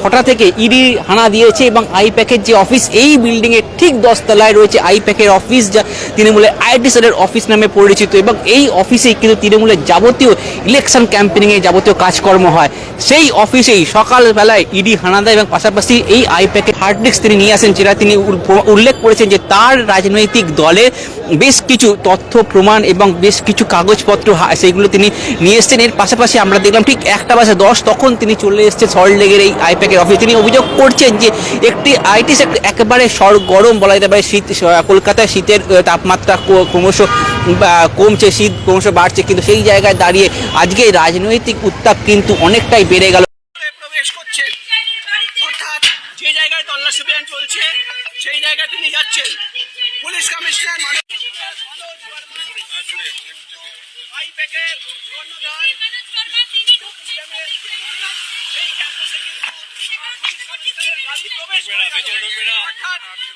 ছটা থেকে ইডি হানা দিয়েছে এবং আইপ্যাকের যে অফিস এই বিল্ডিং এর ঠিক 10 তলায় রয়েছে আইপ্যাকের অফিস, যা তৃণমূলের আইটি সেলের অফিস নামে পরিচিত। এবং এই অফিসেই কিন্তু তৃণমূলের যাবতীয় ইলেকশন ক্যাম্পেনিং এর যাবতীয় কাজকর্ম হয়। সেই অফিসেই সকালবেলায় ইডি হানা দেয় এবং পাশাপাশি এই আইপ্যাকের হার্ড ডিস্ক তিনি নিয়ে আসেন, যেটা তিনি উল্লেখ করেছেন যে তার রাজনৈতিক দলের বেশ কিছু তথ্য প্রমাণ এবং বেশ কিছু কাগজপত্র সেইগুলো তিনি নিয়ে এসছেন। এর পাশাপাশি আমরা দেখলাম ঠিক 1:10 তখন তিনি চলে এসেছেন সল্টলেকের এই আইপ্যাকের অফিস। তিনি অভিযোগ করছেন যে একটি আইটি সেক্টর একেবারে সরগরম বলা যেতে পারে। শীত, কলকাতায় শীতের তাপমাত্রা ক্রমশ কমছে, শীত ক্রমশ বাড়ছে, কিন্তু সেই জায়গায় দাঁড়িয়ে আজকে রাজনৈতিক উত্তাপ কিন্তু অনেকটাই বেড়ে গেল। প্রবেশ করছে, অর্থাৎ যে জায়গায় তল্লাশি অভিযান চলছে সেই জায়গায় তিনি যাচ্ছেন। পুলিশ কমিশনার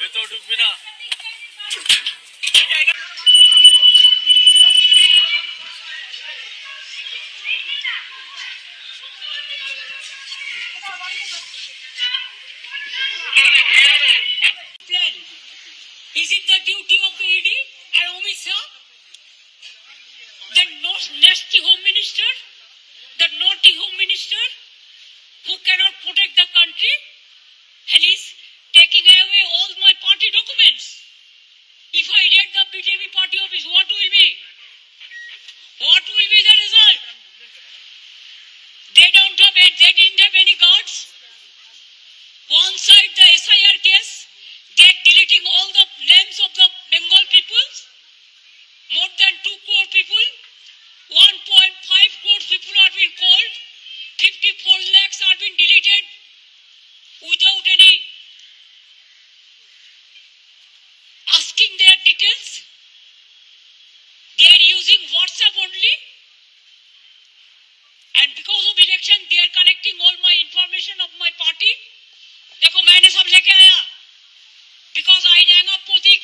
ভেতর ঢুকবে না। Is it the duty of the ED and Amit Shah, the nasty home minister, the naughty home minister who cannot protect the country, and is taking away all my party documents? If I raid the BJP party office, what will be? What will be the result? They didn't have any guards. One side the SIR case, they're deleting all the names of the Bengal people. More than 2 crore people. 1.5 crore people are being called. 54 lakhs are being deleted without any asking their details. They are using WhatsApp only. And because of election, they are collecting all my information of my party. देखो मैंने सब लेके आया because I rang up Pratik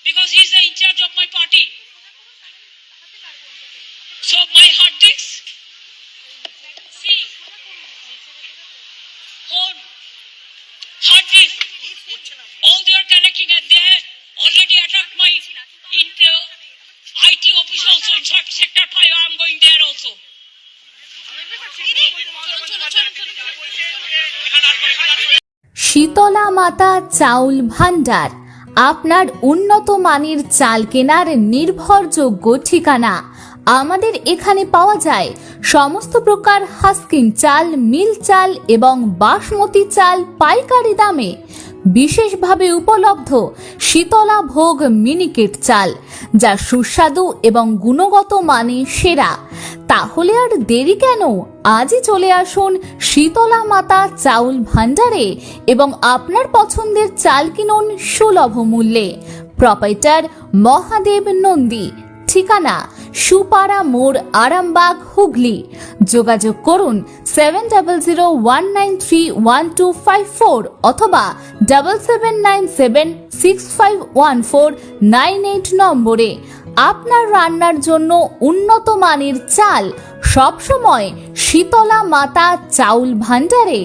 because he is the in charge of my party. So my hard disk, see, phone, hard disk, all they are collecting, and they have already attacked my IT office also. In fact, sector 5, I am going there also. Shitala মাতা চাউল ভান্ডার, আপনার উন্নত মানের চাল কেনার নির্ভরযোগ্য ঠিকানা। আমাদের এখানে পাওয়া যায় সমস্ত প্রকার হাস্কিং চাল, মিল চাল এবং বাসমতি চাল পাইকারি দামে। বিশেষভাবে উপলব্ধ শীতলা ভোগ মিনিকেট চাল, যা সুস্বাদু এবং গুণগত মানে সেরা। তাহলে আর দেরি কেন, আজই চলে আসুন শীতলা মাতা চাউল ভান্ডারে এবং আপনার পছন্দের চাল কিনুন সুলভ মূল্যে। প্রোপাইটার মহাদেব নন্দী, ঠিকানা সুপারা মোড়, আরামবাগ, হুগলি। যোগাযোগ করুন 7001931254 অথবা 7797651498 নম্বরে। আপনার রান্নার জন্য উন্নত মানের চাল সবসময় শীতলা মাতা চাউল ভান্ডারে।